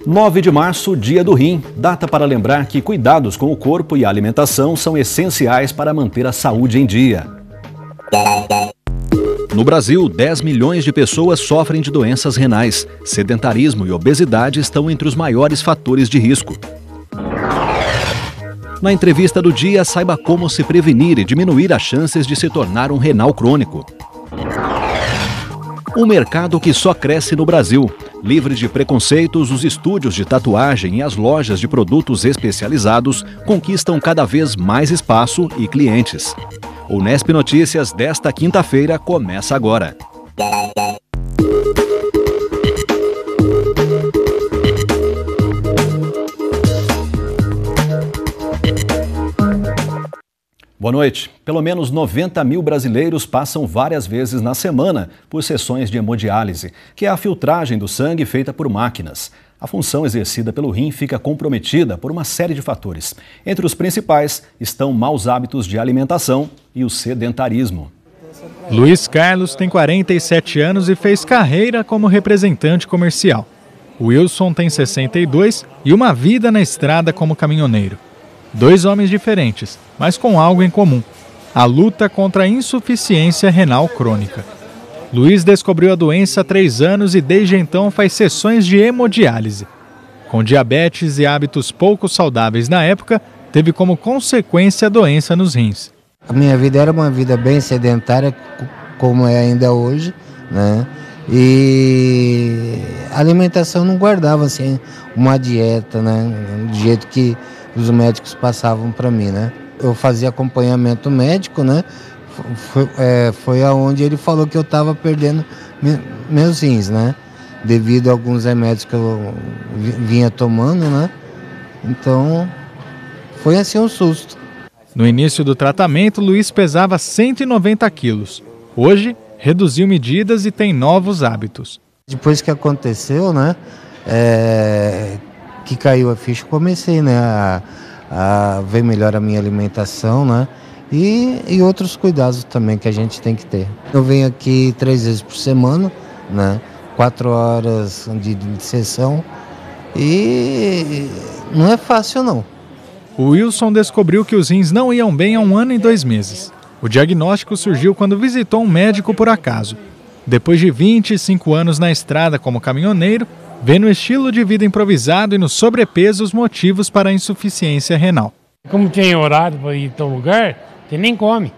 9 de março, Dia do Rim, data para lembrar que cuidados com o corpo e a alimentação são essenciais para manter a saúde em dia. No Brasil, 10 milhões de pessoas sofrem de doenças renais. Sedentarismo e obesidade estão entre os maiores fatores de risco. Na entrevista do dia, saiba como se prevenir e diminuir as chances de se tornar um renal crônico. Um mercado que só cresce no Brasil. Livre de preconceitos, os estúdios de tatuagem e as lojas de produtos especializados conquistam cada vez mais espaço e clientes. O Unesp Notícias desta quinta-feira começa agora. Boa noite. Pelo menos 90 mil brasileiros passam várias vezes na semana por sessões de hemodiálise, que é a filtragem do sangue feita por máquinas. A função exercida pelo rim fica comprometida por uma série de fatores. Entre os principais estão maus hábitos de alimentação e o sedentarismo. Luiz Carlos tem 47 anos e fez carreira como representante comercial. Wilson tem 62 e uma vida na estrada como caminhoneiro. 2 homens diferentes, mas com algo em comum: a luta contra a insuficiência renal crônica. Luiz descobriu a doença há 3 anos e desde então faz sessões de hemodiálise. Com diabetes e hábitos pouco saudáveis na época, teve como consequência a doença nos rins. A minha vida era uma vida bem sedentária, como é ainda hoje, né? E a alimentação não guardava assim uma dieta, né? Do jeito que os médicos passavam para mim, né? Eu fazia acompanhamento médico, né? Foi aonde ele falou que eu estava perdendo meus rins, né? Devido a alguns remédios que eu vinha tomando, né? Então, foi assim um susto. No início do tratamento, Luiz pesava 190 quilos. Hoje, reduziu medidas e tem novos hábitos. Depois que aconteceu, né? Que caiu a ficha, comecei, né? A ver melhor a minha alimentação, né? E outros cuidados também que a gente tem que ter. Eu venho aqui 3 vezes por semana, né? 4 horas de sessão e não é fácil não. O Wilson descobriu que os rins não iam bem há 1 ano e 2 meses. O diagnóstico surgiu quando visitou um médico por acaso. Depois de 25 anos na estrada como caminhoneiro, vê no estilo de vida improvisado e no sobrepeso os motivos para a insuficiência renal. Como tem horário para ir em tal lugar, você nem come.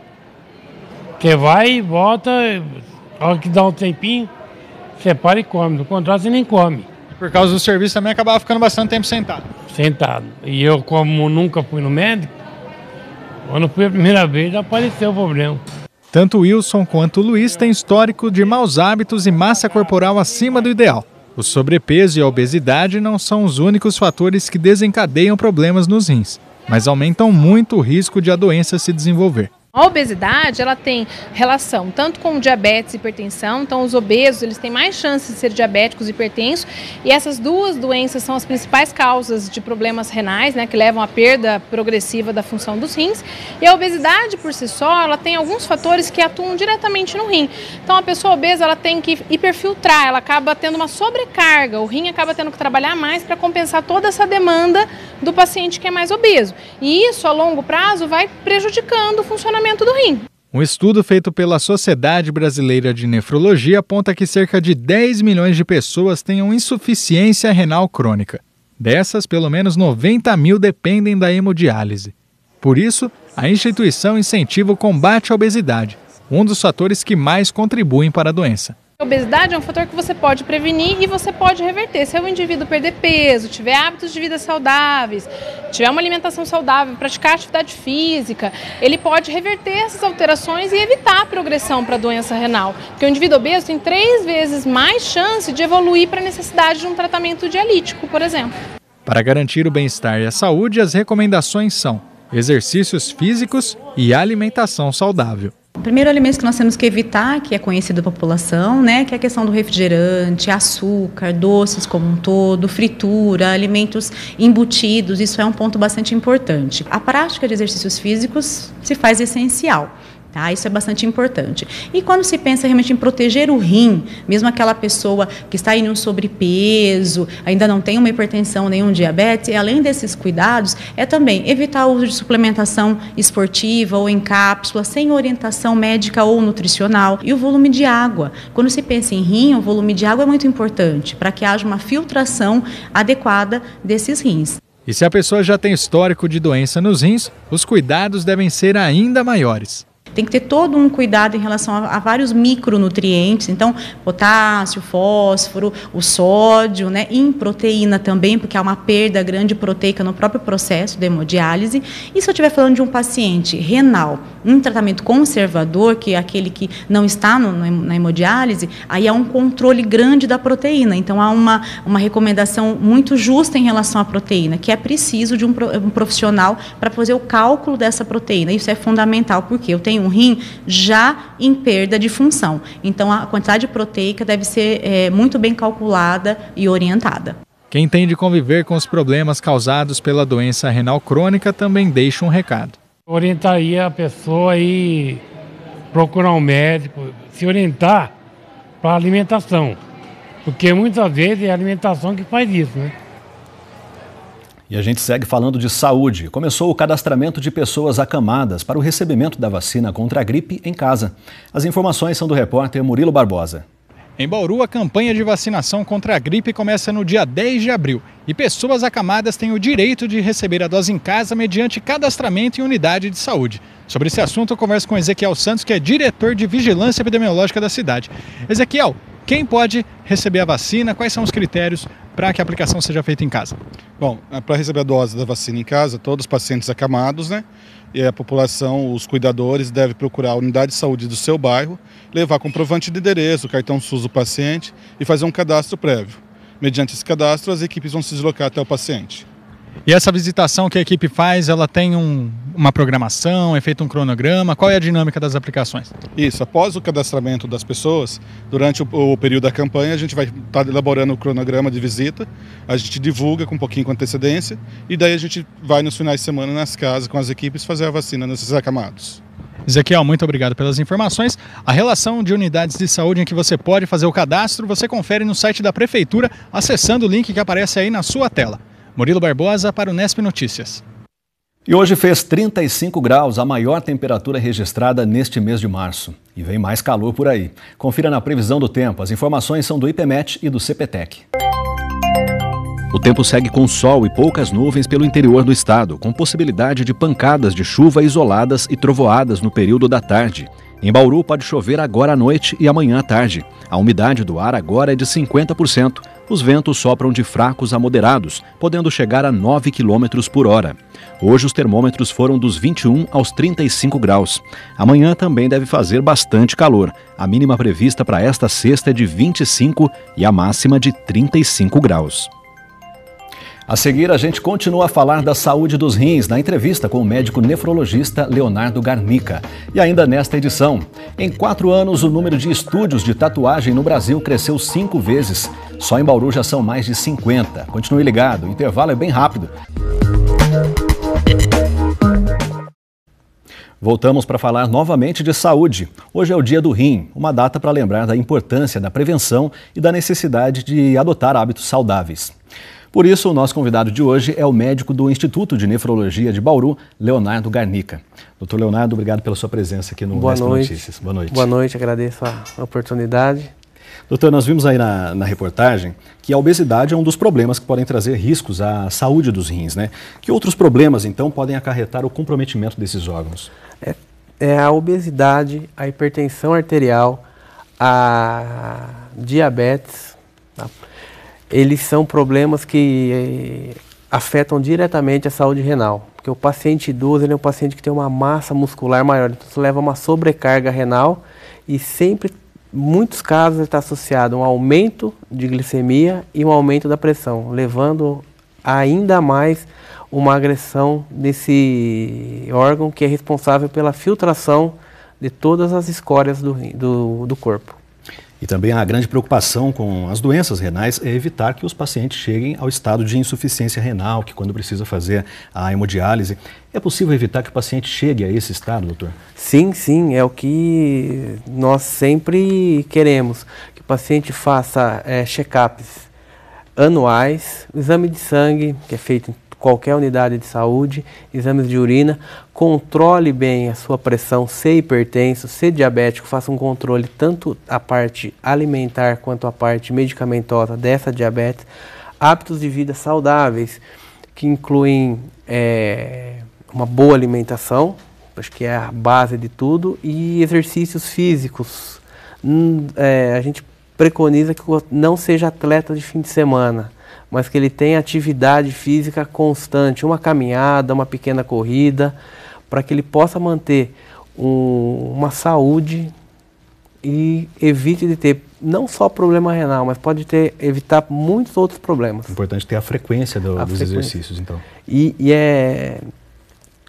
Você vai e volta, a hora que dá um tempinho, você para e come. Do contrário, você nem come. Por causa do serviço também acabava ficando bastante tempo sentado. Sentado. E eu, como nunca fui no médico, quando fui a primeira vez, apareceu o problema. Tanto Wilson quanto Luiz têm histórico de maus hábitos e massa corporal acima do ideal. O sobrepeso e a obesidade não são os únicos fatores que desencadeiam problemas nos rins, mas aumentam muito o risco de a doença se desenvolver. A obesidade, ela tem relação tanto com diabetes e hipertensão, então os obesos eles têm mais chances de ser diabéticos e hipertensos, e essas duas doenças são as principais causas de problemas renais, né, que levam à perda progressiva da função dos rins. E a obesidade por si só, ela tem alguns fatores que atuam diretamente no rim. Então a pessoa obesa, ela tem que hiperfiltrar, ela acaba tendo uma sobrecarga, o rim acaba tendo que trabalhar mais para compensar toda essa demanda do paciente que é mais obeso. E isso, a longo prazo, vai prejudicando o funcionamento do rim. Um estudo feito pela Sociedade Brasileira de Nefrologia aponta que cerca de 10 milhões de pessoas tenham insuficiência renal crônica. Dessas, pelo menos 90 mil dependem da hemodiálise. Por isso, a instituição incentiva o combate à obesidade, um dos fatores que mais contribuem para a doença. A obesidade é um fator que você pode prevenir e você pode reverter. Se o indivíduo perder peso, tiver hábitos de vida saudáveis, tiver uma alimentação saudável, praticar atividade física, ele pode reverter essas alterações e evitar a progressão para a doença renal. Porque o indivíduo obeso tem 3 vezes mais chance de evoluir para a necessidade de um tratamento dialítico, por exemplo. Para garantir o bem-estar e a saúde, as recomendações são exercícios físicos e alimentação saudável. O primeiro alimento que nós temos que evitar, que é conhecido da população, né, que é a questão do refrigerante, açúcar, doces como um todo, fritura, alimentos embutidos, isso é um ponto bastante importante. A prática de exercícios físicos se faz essencial. Tá? Isso é bastante importante. E quando se pensa realmente em proteger o rim, mesmo aquela pessoa que está em um sobrepeso, ainda não tem uma hipertensão, nenhum diabetes, além desses cuidados, é também evitar o uso de suplementação esportiva ou em cápsula, sem orientação médica ou nutricional. E o volume de água. Quando se pensa em rim, o volume de água é muito importante para que haja uma filtração adequada desses rins. E se a pessoa já tem histórico de doença nos rins, os cuidados devem ser ainda maiores. Tem que ter todo um cuidado em relação a vários micronutrientes, então potássio, fósforo, o sódio, né, em proteína também, porque há uma perda grande proteica no próprio processo da hemodiálise. E se eu estiver falando de um paciente renal, um tratamento conservador, que é aquele que não está na hemodiálise, aí há um controle grande da proteína. Então há uma recomendação muito justa em relação à proteína, que é preciso de um profissional para fazer o cálculo dessa proteína. Isso é fundamental, porque eu tenho um rim já em perda de função. Então, a quantidade proteica deve ser muito bem calculada e orientada. Quem tem de conviver com os problemas causados pela doença renal crônica também deixa um recado. Orientaria a pessoa a ir procurar um médico, se orientar para a alimentação. Porque muitas vezes é a alimentação que faz isso, né? E a gente segue falando de saúde. Começou o cadastramento de pessoas acamadas para o recebimento da vacina contra a gripe em casa. As informações são do repórter Murilo Barbosa. Em Bauru, a campanha de vacinação contra a gripe começa no dia 10 de abril. E pessoas acamadas têm o direito de receber a dose em casa mediante cadastramento em unidade de saúde. Sobre esse assunto, eu converso com Ezequiel Santos, que é diretor de Vigilância Epidemiológica da cidade. Ezequiel, quem pode receber a vacina? Quais são os critérios para que a aplicação seja feita em casa? Bom, para receber a dose da vacina em casa, todos os pacientes acamados, né? E a população, os cuidadores, devem procurar a unidade de saúde do seu bairro, levar comprovante de endereço, cartão SUS do paciente e fazer um cadastro prévio. Mediante esse cadastro, as equipes vão se deslocar até o paciente. E essa visitação que a equipe faz, ela tem uma programação, é feito um cronograma? Qual é a dinâmica das aplicações? Isso, após o cadastramento das pessoas, durante o período da campanha, a gente vai estar elaborando o cronograma de visita, a gente divulga com um pouquinho com antecedência e daí a gente vai nos finais de semana nas casas com as equipes fazer a vacina nesses acamados. Ezequiel, muito obrigado pelas informações. A relação de unidades de saúde em que você pode fazer o cadastro, você confere no site da Prefeitura, acessando o link que aparece aí na sua tela. Murilo Barbosa para o Nesp Notícias. E hoje fez 35 graus, a maior temperatura registrada neste mês de março. E vem mais calor por aí. Confira na previsão do tempo. As informações são do IPMET e do CPTEC. O tempo segue com sol e poucas nuvens pelo interior do estado, com possibilidade de pancadas de chuva isoladas e trovoadas no período da tarde. Em Bauru pode chover agora à noite e amanhã à tarde. A umidade do ar agora é de 50%. Os ventos sopram de fracos a moderados, podendo chegar a 9 km por hora. Hoje os termômetros foram dos 21 aos 35 graus. Amanhã também deve fazer bastante calor. A mínima prevista para esta sexta é de 25 e a máxima de 35 graus. A seguir, a gente continua a falar da saúde dos rins na entrevista com o médico nefrologista Leonardo Garnica. E ainda nesta edição, em 4 anos, o número de estúdios de tatuagem no Brasil cresceu 5 vezes. Só em Bauru já são mais de 50. Continue ligado, o intervalo é bem rápido. Voltamos para falar novamente de saúde. Hoje é o Dia do Rim, uma data para lembrar da importância da prevenção e da necessidade de adotar hábitos saudáveis. Por isso, o nosso convidado de hoje é o médico do Instituto de Nefrologia de Bauru, Leonardo Garnica. Doutor Leonardo, obrigado pela sua presença aqui no Nesp Notícias. Boa noite. Boa noite, agradeço a oportunidade. Doutor, nós vimos aí na reportagem que a obesidade é um dos problemas que podem trazer riscos à saúde dos rins, né? Que outros problemas, então, podem acarretar o comprometimento desses órgãos? É a obesidade, a hipertensão arterial, a diabetes, tá? Eles são problemas que afetam diretamente a saúde renal, porque o paciente idoso ele é um paciente que tem uma massa muscular maior, então isso leva a uma sobrecarga renal e sempre, em muitos casos, está associado a um aumento de glicemia e um aumento da pressão, levando ainda mais uma agressão desse órgão que é responsável pela filtração de todas as escórias do corpo. E também a grande preocupação com as doenças renais é evitar que os pacientes cheguem ao estado de insuficiência renal, que quando precisa fazer a hemodiálise. É possível evitar que o paciente chegue a esse estado, doutor? Sim, sim, é o que nós sempre queremos, que o paciente faça check-ups anuais, exame de sangue, que é feito em qualquer unidade de saúde, exames de urina, controle bem a sua pressão, se hipertenso, se diabético, faça um controle tanto a parte alimentar quanto a parte medicamentosa dessa diabetes, hábitos de vida saudáveis, que incluem uma boa alimentação, acho que é a base de tudo, e exercícios físicos. A gente preconiza que não seja atleta de fim de semana, mas que ele tenha atividade física constante, uma caminhada, uma pequena corrida, para que ele possa manter uma saúde e evite de ter não só problema renal, mas pode evitar muitos outros problemas. É importante ter a frequência dos exercícios, então. E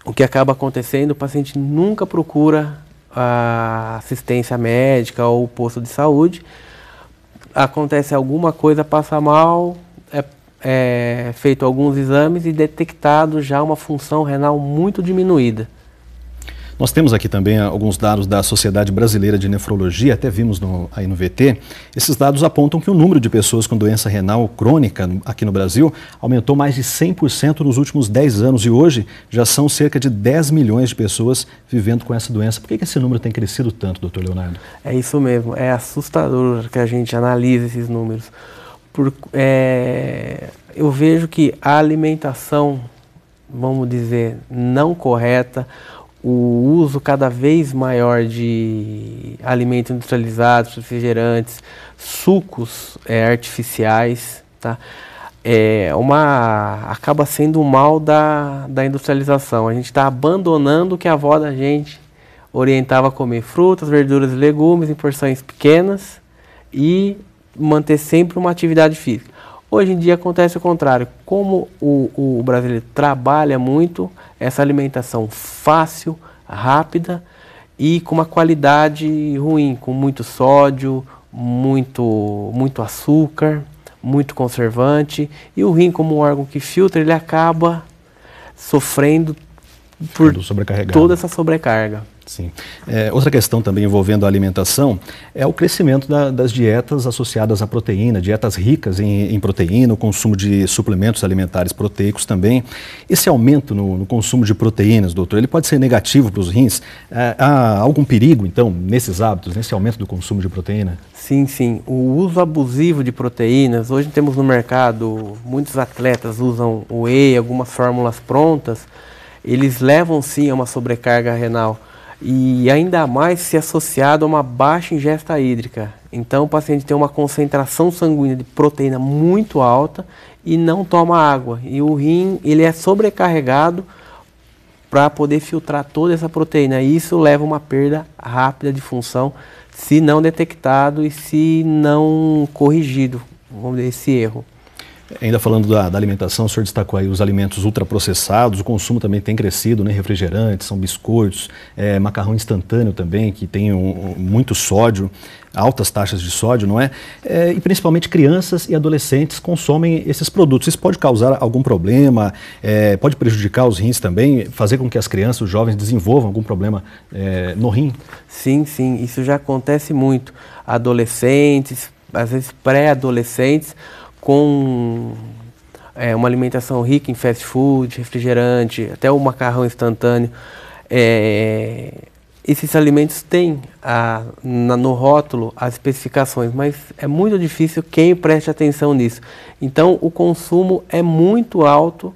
o que acaba acontecendo, o paciente nunca procura a assistência médica ou o posto de saúde. Acontece alguma coisa, passa mal, feito alguns exames e detectado já uma função renal muito diminuída. Nós temos aqui também alguns dados da Sociedade Brasileira de Nefrologia, até vimos aí no VT. Esses dados apontam que o número de pessoas com doença renal crônica aqui no Brasil aumentou mais de 100% nos últimos 10 anos e hoje já são cerca de 10 milhões de pessoas vivendo com essa doença. Por que esse número tem crescido tanto, doutor Leonardo? É isso mesmo, é assustador que a gente analise esses números. Eu vejo que a alimentação, vamos dizer, não correta, o uso cada vez maior de alimentos industrializados, refrigerantes, sucos artificiais, tá? Acaba sendo o mal da industrialização. A gente está abandonando o que a avó da gente orientava a comer: frutas, verduras e legumes em porções pequenas e manter sempre uma atividade física. Hoje em dia acontece o contrário. Como o brasileiro trabalha muito, essa alimentação fácil, rápida e com uma qualidade ruim, com muito sódio, muito açúcar, muito conservante, e o rim, como um órgão que filtra, ele acaba sofrendo por toda essa sobrecarga. Sim. Outra questão também envolvendo a alimentação é o crescimento das dietas associadas à proteína, dietas ricas em proteína, o consumo de suplementos alimentares proteicos também. Esse aumento no consumo de proteínas, doutor, ele pode ser negativo para os rins? Há algum perigo, então, nesses hábitos, nesse aumento do consumo de proteína? Sim, sim. O uso abusivo de proteínas, hoje temos no mercado, muitos atletas usam whey, algumas fórmulas prontas, eles levam sim a uma sobrecarga renal. E ainda mais se associado a uma baixa ingesta hídrica. Então o paciente tem uma concentração sanguínea de proteína muito alta e não toma água. E o rim, ele é sobrecarregado para poder filtrar toda essa proteína. E isso leva a uma perda rápida de função, se não detectado e se não corrigido, vamos dizer, esse erro. Ainda falando da alimentação, o senhor destacou aí os alimentos ultraprocessados, o consumo também tem crescido, né? Refrigerantes, são biscoitos, macarrão instantâneo também, que tem muito sódio, altas taxas de sódio, não é? E principalmente crianças e adolescentes consomem esses produtos. Isso pode causar algum problema, pode prejudicar os rins também, fazer com que as crianças, os jovens desenvolvam algum problema no rim? Sim, sim, isso já acontece muito. Adolescentes, às vezes pré-adolescentes, com uma alimentação rica em fast food, refrigerante, até o macarrão instantâneo. Esses alimentos têm no rótulo as especificações, mas é muito difícil quem preste atenção nisso. Então o consumo é muito alto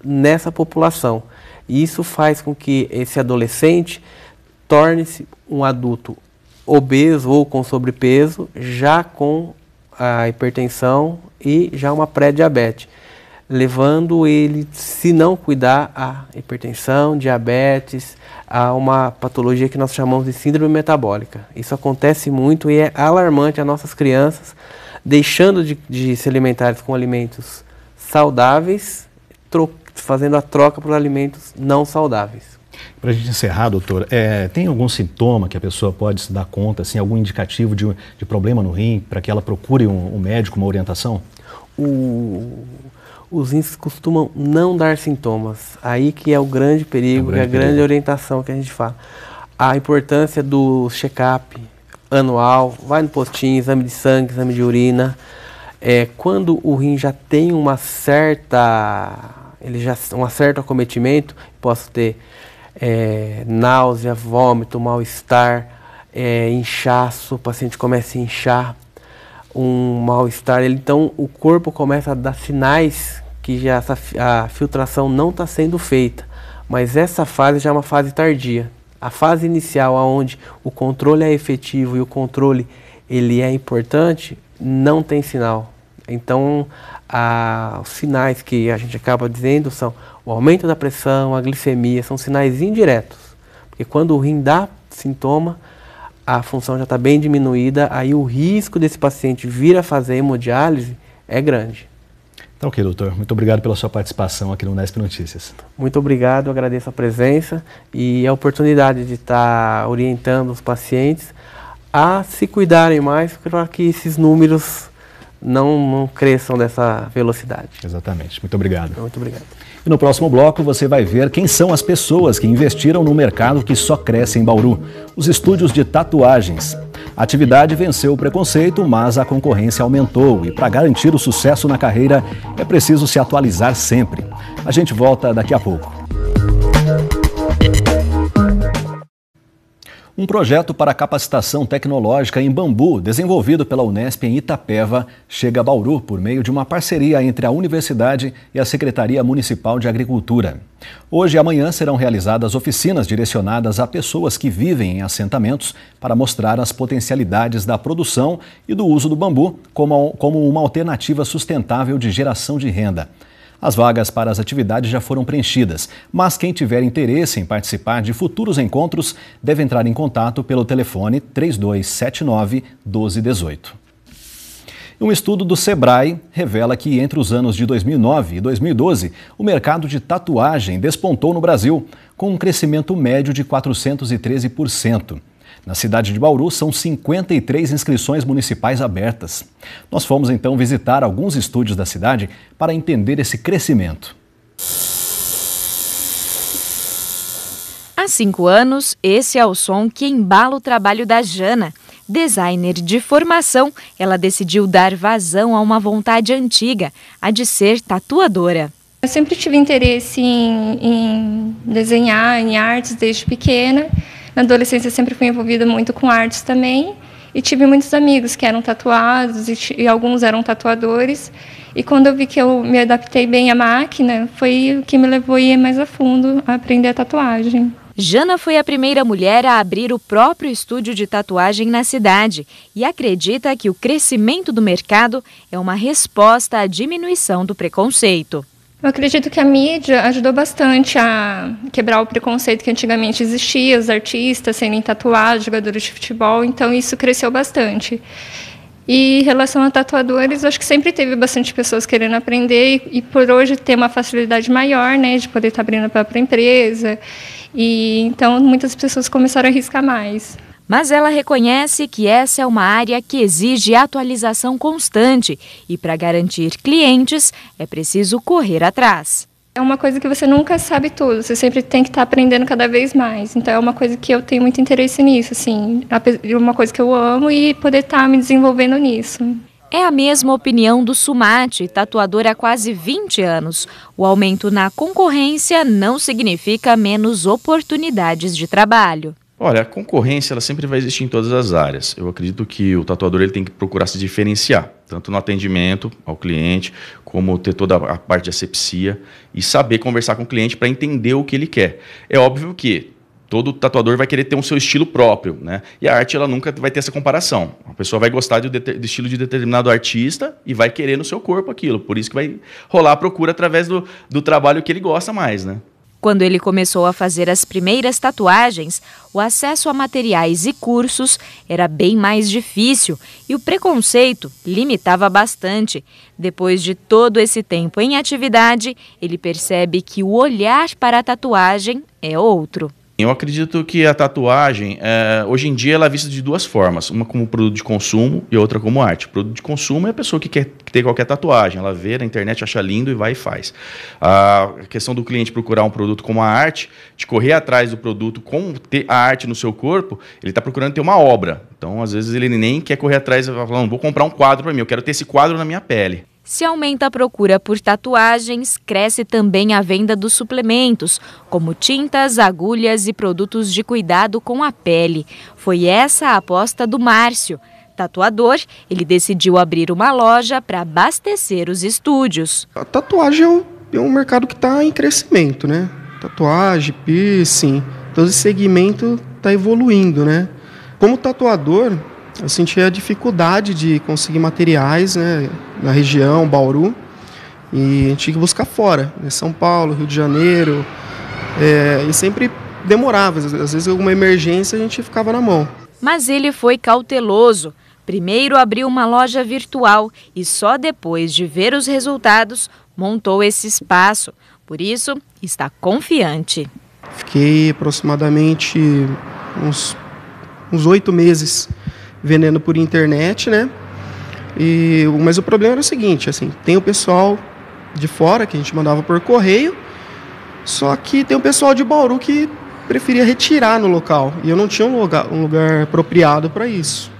nessa população. E isso faz com que esse adolescente torne-se um adulto obeso ou com sobrepeso, já com a hipertensão e já uma pré-diabetes, levando ele, se não cuidar, a hipertensão, diabetes, a uma patologia que nós chamamos de síndrome metabólica. Isso acontece muito e é alarmante as nossas crianças deixando de se alimentar com alimentos saudáveis, fazendo a troca por alimentos não saudáveis. Para a gente encerrar, doutor, tem algum sintoma que a pessoa pode se dar conta, assim, algum indicativo de problema no rim, para que ela procure um médico, uma orientação? Os rins costumam não dar sintomas. Aí que é o grande perigo, a grande orientação que a gente fala. A importância do check-up anual, vai no postinho, exame de sangue, exame de urina. Quando o rim já tem um certo acometimento, posso ter náusea, vômito, mal-estar, inchaço, o paciente começa a inchar, um mal-estar. Então o corpo começa a dar sinais que já a filtração não está sendo feita, mas essa fase já é uma fase tardia. A fase inicial, onde o controle é efetivo e o controle ele é importante, não tem sinal. Então, os sinais que a gente acaba dizendo são o aumento da pressão, a glicemia, são sinais indiretos. Porque quando o rim dá sintoma, a função já está bem diminuída, aí o risco desse paciente vir a fazer hemodiálise é grande. Tá ok, doutor. Muito obrigado pela sua participação aqui no Unesp Notícias. Muito obrigado, agradeço a presença e a oportunidade de estar orientando os pacientes a se cuidarem mais para que esses números não cresçam dessa velocidade. Exatamente. Muito obrigado. Muito obrigado. E no próximo bloco você vai ver quem são as pessoas que investiram no mercado que só cresce em Bauru. Os estúdios de tatuagens. A atividade venceu o preconceito, mas a concorrência aumentou e para garantir o sucesso na carreira é preciso se atualizar sempre. A gente volta daqui a pouco. Um projeto para capacitação tecnológica em bambu, desenvolvido pela Unesp em Itapeva, chega a Bauru por meio de uma parceria entre a Universidade e a Secretaria Municipal de Agricultura. Hoje e amanhã serão realizadas oficinas direcionadas a pessoas que vivem em assentamentos para mostrar as potencialidades da produção e do uso do bambu como uma alternativa sustentável de geração de renda. As vagas para as atividades já foram preenchidas, mas quem tiver interesse em participar de futuros encontros deve entrar em contato pelo telefone 3279-1218. Um estudo do Sebrae revela que entre os anos de 2009 e 2012, o mercado de tatuagem despontou no Brasil, com um crescimento médio de 413%. Na cidade de Bauru, são 53 inscrições municipais abertas. Nós fomos então visitar alguns estúdios da cidade para entender esse crescimento. Há 5 anos, esse é o som que embala o trabalho da Jana. Designer de formação, ela decidiu dar vazão a uma vontade antiga, a de ser tatuadora. Eu sempre tive interesse em desenhar, em artes desde pequena. Na adolescência eu sempre fui envolvida muito com artes também e tive muitos amigos que eram tatuados e alguns eram tatuadores. E quando eu vi que eu me adaptei bem à máquina, foi o que me levou a ir mais a fundo a aprender a tatuagem. Jana foi a primeira mulher a abrir o próprio estúdio de tatuagem na cidade e acredita que o crescimento do mercado é uma resposta à diminuição do preconceito. Eu acredito que a mídia ajudou bastante a quebrar o preconceito que antigamente existia, os artistas serem tatuados, jogadores de futebol, então isso cresceu bastante. E em relação a tatuadores, eu acho que sempre teve bastante pessoas querendo aprender e por hoje ter uma facilidade maior, né, de poder estar abrindo a própria empresa, e então muitas pessoas começaram a arriscar mais. Mas ela reconhece que essa é uma área que exige atualização constante e para garantir clientes é preciso correr atrás. É uma coisa que você nunca sabe tudo, você sempre tem que estar aprendendo cada vez mais. Então é uma coisa que eu tenho muito interesse nisso, assim, é uma coisa que eu amo e poder estar me desenvolvendo nisso. É a mesma opinião do Sumati, tatuador há quase 20 anos. O aumento na concorrência não significa menos oportunidades de trabalho. Olha, a concorrência ela sempre vai existir em todas as áreas. Eu acredito que o tatuador ele tem que procurar se diferenciar, tanto no atendimento ao cliente, como ter toda a parte de asepsia e saber conversar com o cliente para entender o que ele quer. É óbvio que todo tatuador vai querer ter um seu estilo próprio, né? E a arte ela nunca vai ter essa comparação. A pessoa vai gostar do estilo de determinado artista e vai querer no seu corpo aquilo. Por isso que vai rolar a procura através do trabalho que ele gosta mais, né? Quando ele começou a fazer as primeiras tatuagens, o acesso a materiais e cursos era bem mais difícil e o preconceito limitava bastante. Depois de todo esse tempo em atividade, ele percebe que o olhar para a tatuagem é outro. Eu acredito que a tatuagem, hoje em dia, ela é vista de duas formas. Uma como produto de consumo e outra como arte. Produto de consumo é a pessoa que quer ter qualquer tatuagem. Ela vê na internet, acha lindo e vai e faz. A questão do cliente procurar um produto como a arte, de correr atrás do produto com ter a arte no seu corpo, ele está procurando ter uma obra. Então, às vezes, ele nem quer correr atrás e falar, vou comprar um quadro para mim, eu quero ter esse quadro na minha pele. Se aumenta a procura por tatuagens, cresce também a venda dos suplementos, como tintas, agulhas e produtos de cuidado com a pele. Foi essa a aposta do Márcio. Tatuador, ele decidiu abrir uma loja para abastecer os estúdios. A tatuagem é um mercado que está em crescimento, né? Tatuagem, piercing, todo esse segmento está evoluindo, né? Como tatuador, eu senti a dificuldade de conseguir materiais, né, na região, Bauru, e a gente tinha que buscar fora, né, São Paulo, Rio de Janeiro, e sempre demorava, às vezes alguma emergência a gente ficava na mão. Mas ele foi cauteloso. Primeiro abriu uma loja virtual e só depois de ver os resultados montou esse espaço. Por isso, está confiante. Fiquei aproximadamente uns 8 meses vendendo por internet, né? Mas o problema era o seguinte, assim, tem o pessoal de fora que a gente mandava por correio, só que tem o pessoal de Bauru que preferia retirar no local e eu não tinha um lugar apropriado para isso.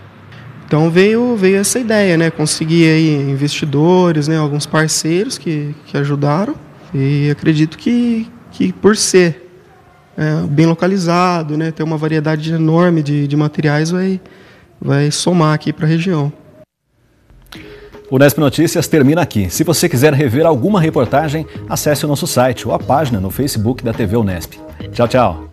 Então veio essa ideia, né? Consegui aí investidores, né? Alguns parceiros que ajudaram e acredito que por ser bem localizado, né? Ter uma variedade enorme de materiais vai somar aqui para a região. O Unesp Notícias termina aqui. Se você quiser rever alguma reportagem, acesse o nosso site ou a página no Facebook da TV Unesp. Tchau, tchau.